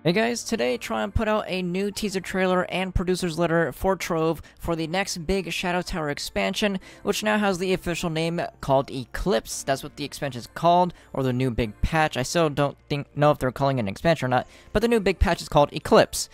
Hey guys, today Trove put out a new teaser trailer and producer's letter for Trove for the next big Shadow Tower expansion, which now has the official name called Eclipse. That's what the expansion is called, or the new big patch. I still don't know if they're calling it an expansion or not, but the new big patch is called Eclipse.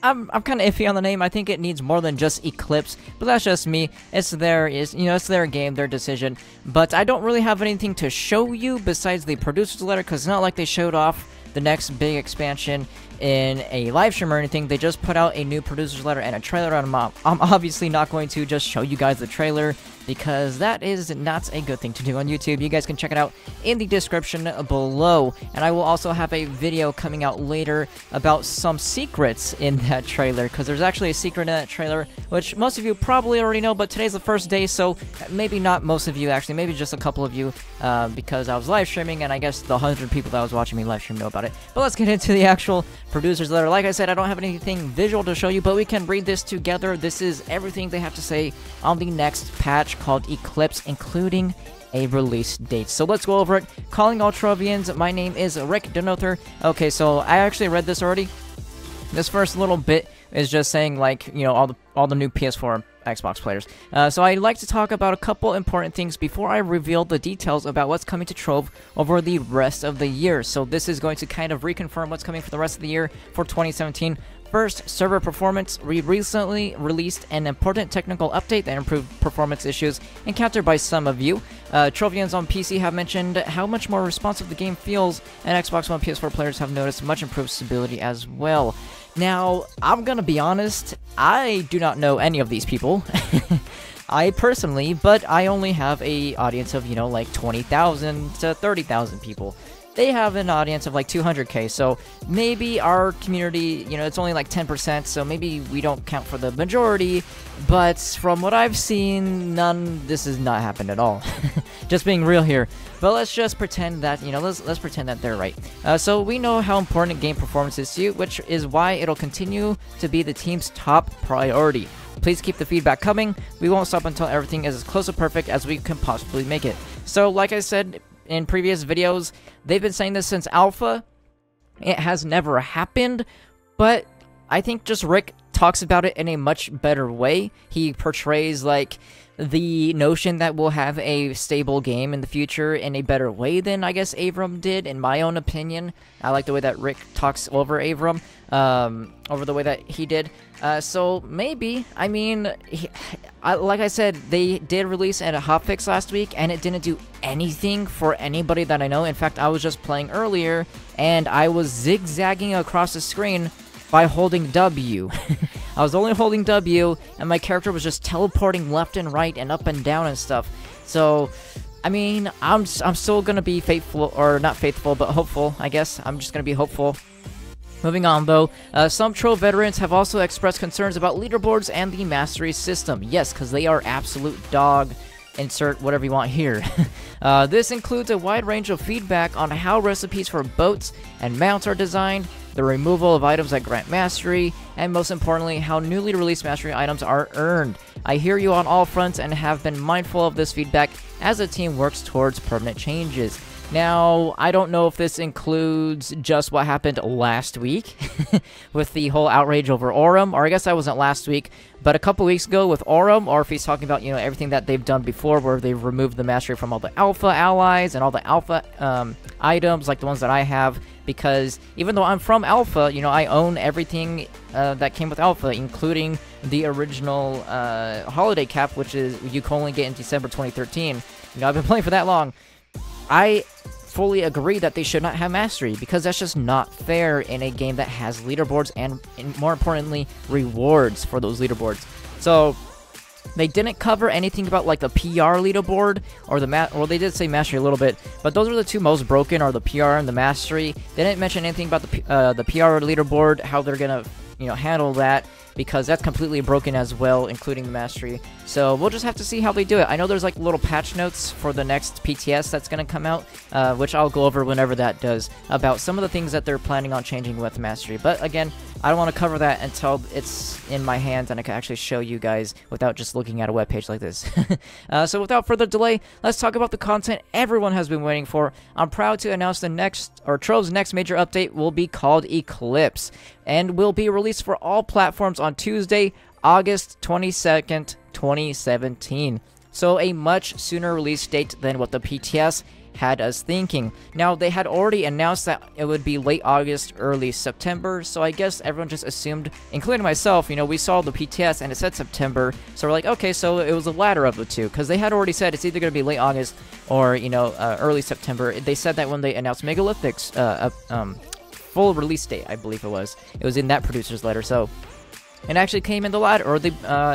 I'm kind of iffy on the name. I think it needs more than just Eclipse, but that's just me. It's their game, their decision. But I don't really have anything to show you besides the producer's letter, because it's not like they showed off the next big expansion in a live stream or anything. They just put out a new producer's letter and a trailer, and I'm obviously not going to just show you guys the trailer, because that is not a good thing to do on YouTube. You guys can check it out in the description below, and I will also have a video coming out later about some secrets in that trailer, because there's actually a secret in that trailer, which most of you probably already know, but today's the first day, so maybe not most of you, actually, maybe just a couple of you, because I was live streaming, and I guess the 100 people that was watching me live stream know about it. But let's get into the actual producer's letter. Like I said, I don't have anything visual to show you, but we can read this together. This is everything they have to say on the next patch called Eclipse, including a release date. So let's go over it. Calling all Trovians, my name is Rick Denother. Okay, so I actually read this already. This first little bit is just saying, like, you know, all the new PS4 Xbox players. So I'd like to talk about a couple important things before I reveal the details about what's coming to Trove over the rest of the year. So this is going to kind of reconfirm what's coming for the rest of the year for 2017. First, server performance. We recently released an important technical update that improved performance issues encountered by some of you. Trovians on PC have mentioned how much more responsive the game feels, and Xbox One PS4 players have noticed much improved stability as well. Now, I'm gonna be honest, I do not know any of these people. I personally, but I only have a audience of, you know, like 20,000 to 30,000 people. They have an audience of like 200k, so maybe our community, you know, it's only like 10%, so maybe we don't count for the majority, but from what I've seen, this has not happened at all. Just being real here. But let's just pretend that, you know, let's pretend that they're right. So we know how important game performance is to you, which is why it'll continue to be the team's top priority. Please keep the feedback coming. We won't stop until everything is as close to perfect as we can possibly make it. So, like I said in previous videos, they've been saying this since alpha. It has never happened, but I think just Rick talks about it in a much better way. He portrays, like, the notion that we'll have a stable game in the future in a better way than, I guess, Avram did, in my own opinion. I like the way that Rick talks over Avram, over the way that he did. So maybe, I mean, like I said, they did release a hotfix last week, and it didn't do anything for anybody that I know. In fact, I was just playing earlier, and I was zigzagging across the screen by holding W. I was only holding W, and my character was just teleporting left and right and up and down and stuff. So, I mean, I'm still gonna be faithful, or not faithful, but hopeful, I guess. I'm just gonna be hopeful. Moving on, though, some Trove veterans have also expressed concerns about leaderboards and the mastery system. Yes, because they are absolute dog. Insert whatever you want here. This includes a wide range of feedback on how recipes for boats and mounts are designed, the removal of items that grant mastery, and most importantly, how newly released mastery items are earned. I hear you on all fronts and have been mindful of this feedback as the team works towards permanent changes. Now, I don't know if this includes just what happened last week with the whole outrage over Aurum, or I guess that wasn't last week, but a couple weeks ago with Aurum, or if he's talking about, you know, everything that they've done before where they've removed the mastery from all the alpha allies and all the alpha items, like the ones that I have, because even though I'm from alpha, you know, I own everything that came with alpha, including the original holiday cap, which is you can only get in December 2013. You know, I've been playing for that long. I fully agree that they should not have mastery, because that's just not fair in a game that has leaderboards and more importantly, rewards for those leaderboards. So they didn't cover anything about, like, the PR leaderboard or the well, they did say mastery a little bit, but those are the two most broken, are the PR and the mastery. They didn't mention anything about the PR leaderboard, how they're gonna, you know, handle that, because that's completely broken as well, including the mastery. So we'll just have to see how they do it. I know there's like little patch notes for the next PTS that's going to come out, which I'll go over whenever that does, about some of the things that they're planning on changing with mastery. But again, I don't want to cover that until it's in my hands and I can actually show you guys without just looking at a webpage like this. So without further delay, let's talk about the content everyone has been waiting for. I'm proud to announce Trove's next major update will be called Eclipse, and will be released for all platforms on Tuesday, August 22nd, 2017. So a much sooner release date than what the PTS had us thinking. Now, they had already announced that it would be late August, early September, so I guess everyone just assumed, including myself, you know, we saw the PTS and it said September, so we're like, okay, so it was the latter of the two, because they had already said it's either going to be late August or, you know, early September. They said that when they announced Megalithics full release date, I believe it was. It was in that producer's letter, so it actually came in the latter, or the,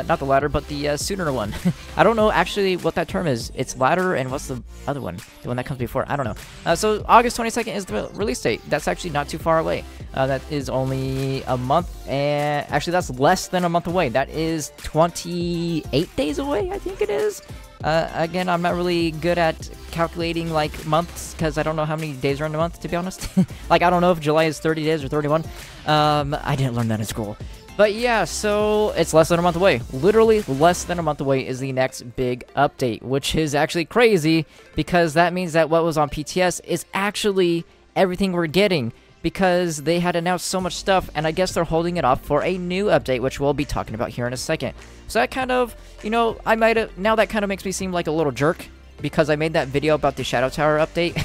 not the latter, but the sooner one. I don't know actually what that term is. It's latter, and what's the other one? The one that comes before? I don't know. So August 22nd is the release date. That's actually not too far away. That is only a month, and actually that's less than a month away. That is 28 days away, I think it is. Again, I'm not really good at calculating, like, months, because I don't know how many days are in a month, to be honest. Like, I don't know if July is 30 days or 31. I didn't learn that in school. But yeah, so it's less than a month away. Literally less than a month away is the next big update, which is actually crazy, because that means that what was on PTS is actually everything we're getting, because they had announced so much stuff, and I guess they're holding it off for a new update, which we'll be talking about here in a second. So that kind of, you know, now that kind of makes me seem like a little jerk, because I made that video about the Shadow Tower update,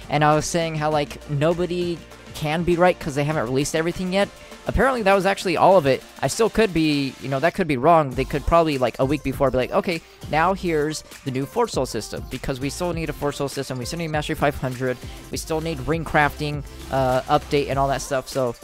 and I was saying how, like, nobody can be right because they haven't released everything yet. Apparently, that was actually all of it. I still could be, you know, that could be wrong. They could probably, like, a week before be like, okay, now here's the new Force Soul system, because we still need a Force Soul system. We still need Mastery 500. We still need ring crafting update and all that stuff. So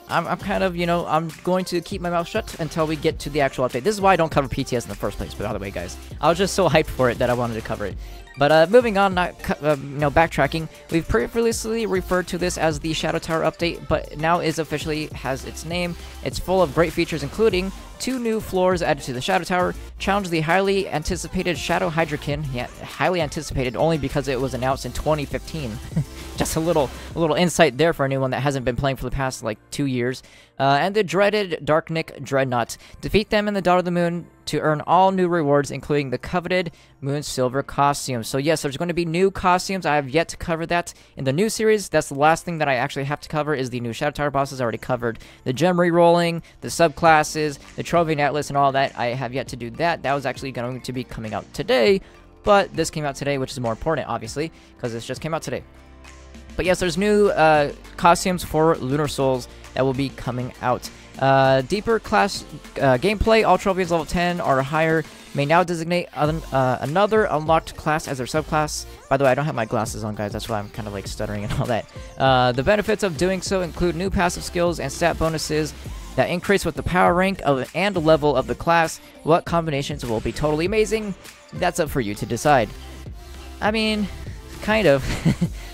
I'm kind of, you know, I'm going to keep my mouth shut until we get to the actual update. This is why I don't cover PTS in the first place, by the way, guys. I was just so hyped for it that I wanted to cover it. But moving on, backtracking, we've previously referred to this as the Shadow Tower update, but now is officially has its name. It's full of great features, including 2 new floors added to the Shadow Tower, challenge the highly anticipated Shadow Hydrakin. Yeah, highly anticipated only because it was announced in 2015. Just a little insight there for anyone that hasn't been playing for the past, like, 2 years. And the dreaded Darknik Dreadnought. Defeat them in the Daughter of the Moon to earn all new rewards, including the coveted Moon Silver costume. So yes, there's going to be new costumes. I have yet to cover that in the new series. That's the last thing that I actually have to cover is the new Shadow Tower bosses. I already covered the gem re-rolling, the subclasses, the Trove Atlas, and all that. I have yet to do that. That was actually going to be coming out today, but this came out today, which is more important, obviously, because this just came out today. But yes, there's new costumes for Lunar Souls that will be coming out. Deeper class gameplay. All Trovians level 10 or higher may now designate another unlocked class as their subclass. By the way, I don't have my glasses on, guys. That's why I'm kind of like stuttering and all that. The benefits of doing so include new passive skills and stat bonuses that increase with the power rank and level of the class. What combinations will be totally amazing? That's up for you to decide. I mean, kind of.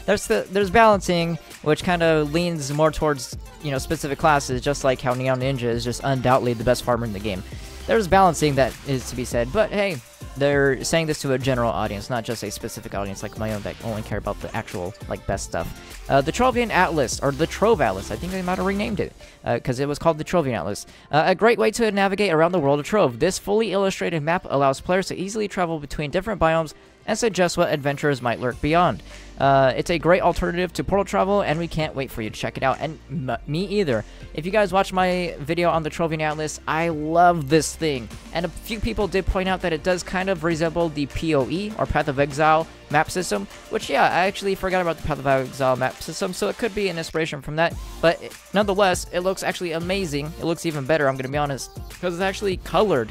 There's balancing, which kind of leans more towards, you know, specific classes, just like how Neon Ninja is just undoubtedly the best farmer in the game. There's balancing that is to be said, but hey, they're saying this to a general audience, not just a specific audience like my own that only care about the actual, like, best stuff. The Trovian Atlas, or the Trove Atlas, I think they might have renamed it, because it was called the Trovian Atlas. A great way to navigate around the world of Trove. This fully illustrated map allows players to easily travel between different biomes and suggest what adventurers might lurk beyond. It's a great alternative to portal travel, and we can't wait for you to check it out, and me either. If you guys watch my video on the Trovian Atlas, I love this thing, and a few people did point out that it does kind of resemble the PoE, or Path of Exile, map system, which, yeah, I actually forgot about the Path of Exile map system, so it could be an inspiration from that, but nonetheless, it looks actually amazing. It looks even better, I'm gonna be honest, because it's actually colored.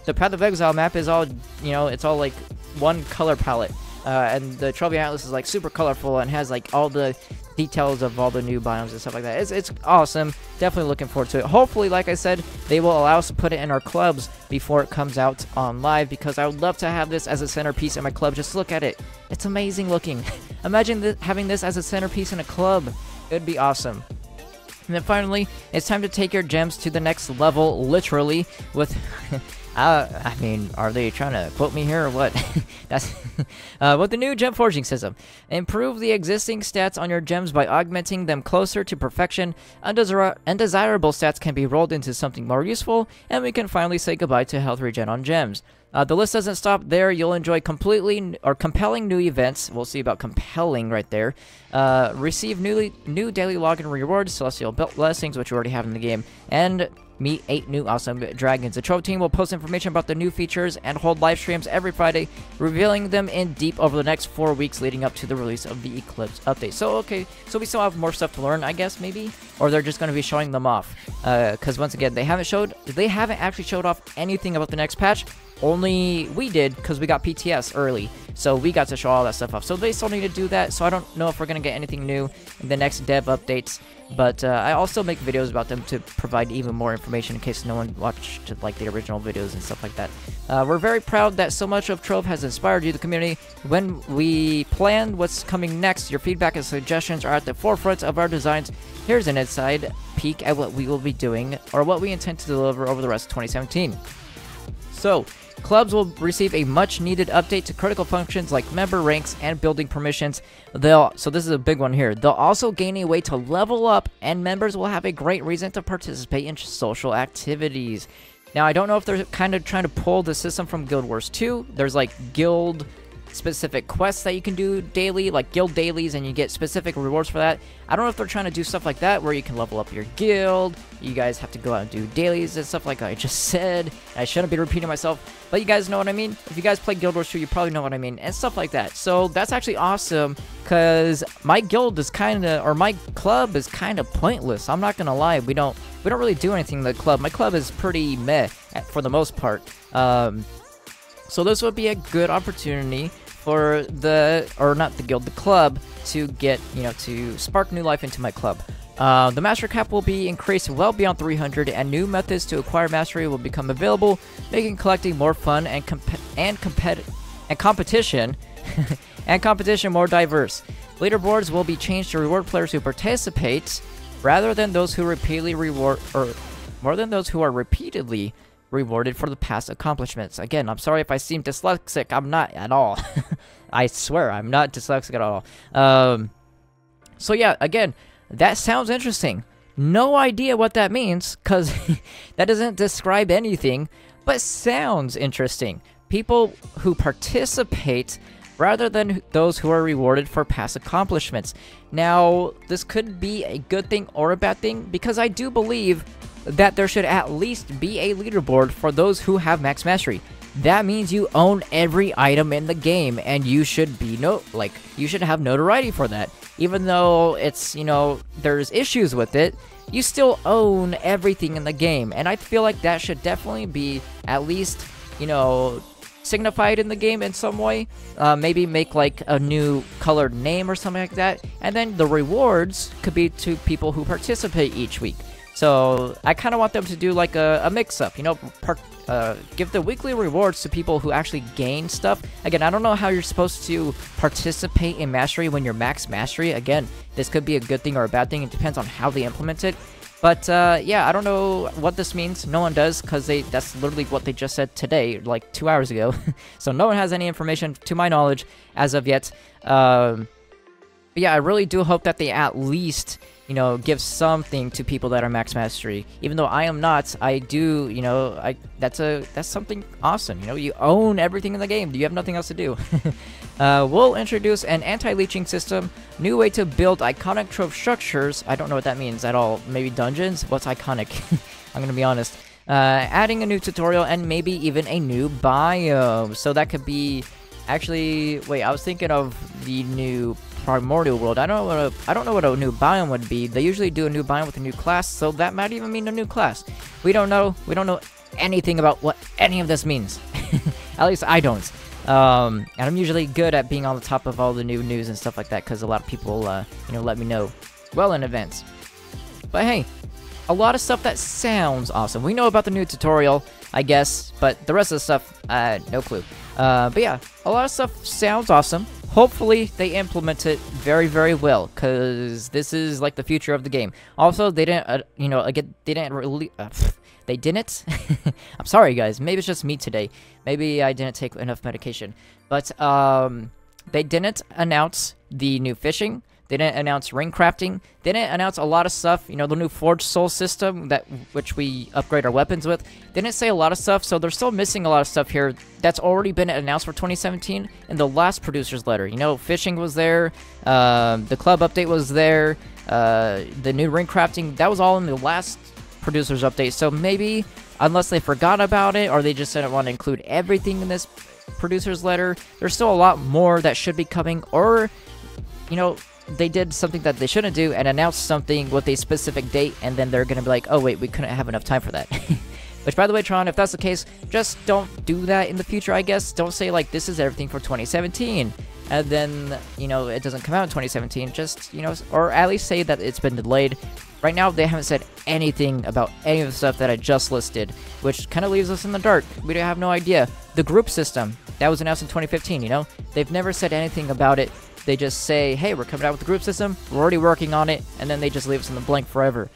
The Path of Exile map is all, you know, it's all like one color palette. And the Trovian Atlas is like super colorful and has like all the details of all the new biomes and stuff like that. It's awesome. Definitely looking forward to it. Hopefully, like I said, they will allow us to put it in our clubs before it comes out on live, because I would love to have this as a centerpiece in my club. Just look at it. It's amazing looking. Imagine having this as a centerpiece in a club. It would be awesome. And then finally, it's time to take your gems to the next level, literally, with I mean, are they trying to quote me here or what? That's with the new gem forging system. Improve the existing stats on your gems by augmenting them closer to perfection. Undesirable stats can be rolled into something more useful, and we can finally say goodbye to health regen on gems. The list doesn't stop there. You'll enjoy compelling new events. We'll see about compelling right there. Receive new daily login rewards, celestial blessings, which you already have in the game, and meet 8 new awesome dragons. The Trove team will post information about the new features and hold live streams every Friday, revealing them in deep over the next 4 weeks leading up to the release of the Eclipse update. So, okay, so we still have more stuff to learn, I guess, maybe? Or they're just going to be showing them off. Because once again, they haven't actually showed off anything about the next patch. Only we did, because we got PTS early. So we got to show all that stuff off. So they still need to do that. So I don't know if we're going to get anything new in the next dev updates. But I also make videos about them to provide even more information in case no one watched like the original videos and stuff like that. We're very proud that so much of Trove has inspired you, the community. When we planned what's coming next, your feedback and suggestions are at the forefront of our designs. Here's an inside peek at what we will be doing, or what we intend to deliver over the rest of 2017. So, clubs will receive a much-needed update to critical functions like member ranks and building permissions. So this is a big one here. They'll also gain a way to level up, and members will have a great reason to participate in social activities. Now, I don't know if they're kind of trying to pull the system from Guild Wars 2. There's like guild-specific quests that you can do daily, like guild dailies, and you get specific rewards for that. I don't know if they're trying to do stuff like that, where you can level up your guild. You guys have to go out and do dailies and stuff like I just said. I shouldn't be repeating myself, but you guys know what I mean. If you guys play Guild Wars 2, you probably know what I mean, and stuff like that. So that's actually awesome, because my guild is my club is kind of pointless. I'm not gonna lie. We don't really do anything in the club. My club is pretty meh for the most part. So this would be a good opportunity for the club to get, to spark new life into my club. The master cap will be increased well beyond 300, and new methods to acquire mastery will become available, making collecting more fun and competition and competition more diverse. Leaderboards will be changed to reward players who participate, rather than those who are repeatedly rewarded for the past accomplishments. Again, I'm sorry if I seem dyslexic. I'm not at all. I swear, I'm not dyslexic at all. So yeah, again, that sounds interesting. No idea what that means, because that doesn't describe anything, but sounds interesting. People who participate rather than those who are rewarded for past accomplishments. Now, this could be a good thing or a bad thing, because I do believe that there should at least be a leaderboard for those who have max mastery. That means you own every item in the game, and you should be you should have notoriety for that. Even though it's, there's issues with it, you still own everything in the game. And I feel like that should definitely be at least, signified in the game in some way. Maybe make like a new colored name or something like that. And then the rewards could be to people who participate each week. So I kind of want them to do like a mix-up, give the weekly rewards to people who actually gain stuff. Again, I don't know how you're supposed to participate in mastery when you're max mastery. Again, this could be a good thing or a bad thing. It depends on how they implement it. But yeah, I don't know what this means. No one does, because that's literally what they just said today, like 2 hours ago. So no one has any information, to my knowledge, as of yet. But yeah, I really do hope that they at least, give something to people that are max mastery. Even though I am not, I do, that's something awesome. You own everything in the game. You have nothing else to do. We'll introduce an anti-leeching system, new way to build iconic Trove structures. I don't know what that means at all. Maybe dungeons? What's iconic? I'm gonna be honest. Adding a new tutorial, and maybe even a new biome. So that could be, actually, wait, I was thinking of the new Primordial World. I don't know what a new biome would be. They usually do a new biome with a new class, so that might even mean a new class. We don't know. We don't know anything about what any of this means. At least I don't. And I'm usually good at being on the top of all the new news and stuff like that, because a lot of people, let me know well in advance. But hey, a lot of stuff that sounds awesome. We know about the new tutorial, I guess, but the rest of the stuff, no clue. But yeah, a lot of stuff sounds awesome. hopefully they implement it very, very well, because this is like the future of the game. Also, they didn't, you know, again, they didn't really, they didn't. I'm sorry, guys. Maybe it's just me today. Maybe I didn't take enough medication. But they didn't announce the new fishing. They didn't announce ring crafting. They didn't announce a lot of stuff. You know, the new Forged Soul system which we upgrade our weapons with. They didn't say a lot of stuff, so they're still missing a lot of stuff here that's already been announced for 2017 in the last producer's letter. You know, fishing was there. The club update was there. The new ring crafting, that was all in the last producer's update. So maybe, unless they forgot about it or they just didn't want to include everything in this producer's letter, there's still a lot more that should be coming. Or, you know, they did something that they shouldn't do and announced something with a specific date, and then they're gonna be like, oh wait, we couldn't have enough time for that. Which, by the way, Tron, if that's the case, just don't do that in the future, I guess. Don't say, like, this is everything for 2017, and then, you know, it doesn't come out in 2017. Just, you know, or at least say that it's been delayed. Right now, they haven't said anything about any of the stuff that I just listed, which kind of leaves us in the dark. We have no idea. The group system, that was announced in 2015, you know? They've never said anything about it. They just say, hey, we're coming out with the group system, we're already working on it, and then they just leave us in the blank forever.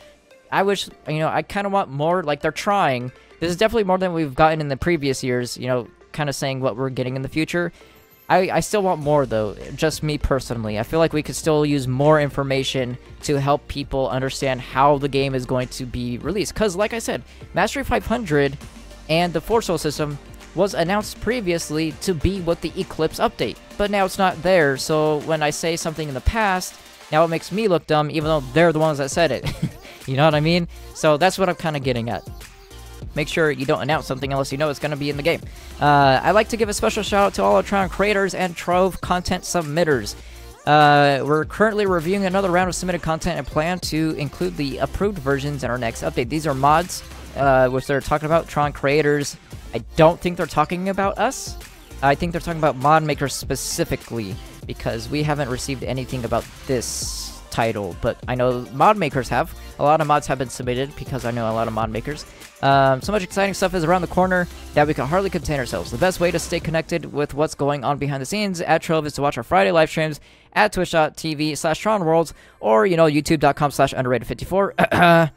I wish, you know, I kind of want more, like, they're trying. This is definitely more than we've gotten in the previous years, you know, kind of saying what we're getting in the future. I still want more, though, just me personally. I feel like we could still use more information to help people understand how the game is going to be released. Because, like I said, Mastery 500 and the Forged Soul system was announced previously to be with the Eclipse update, but now it's not there, so when I say something in the past, now it makes me look dumb, even though they're the ones that said it. You know what I mean? So that's what I'm kind of getting at. Make sure you don't announce something unless you know it's going to be in the game. I'd like to give a special shout out to all our Tron creators and Trove content submitters. We're currently reviewing another round of submitted content and plan to include the approved versions in our next update. These are mods, which they're talking about, Tron creators. I don't think they're talking about us. I think they're talking about mod makers specifically, because we haven't received anything about this title, but I know mod makers have. A lot of mods have been submitted, because I know a lot of mod makers. So much exciting stuff is around the corner that we can hardly contain ourselves. The best way to stay connected with what's going on behind the scenes at Trove is to watch our Friday live streams at twitch.tv/TronWorlds, or, you know, youtube.com/underrated54.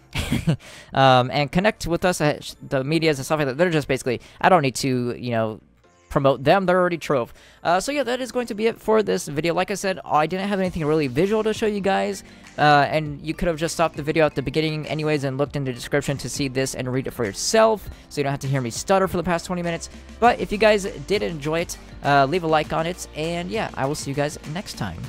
And connect with us at the medias and stuff like that. They're just basically, I don't need to, you know, promote them. They're already Trove. So yeah, that is going to be it for this video. Like I said, I didn't have anything really visual to show you guys, and you could have just stopped the video at the beginning anyways and looked in the description to see this and read it for yourself, so you don't have to hear me stutter for the past 20 minutes. But if you guys did enjoy it, leave a like on it, and yeah, I will see you guys next time.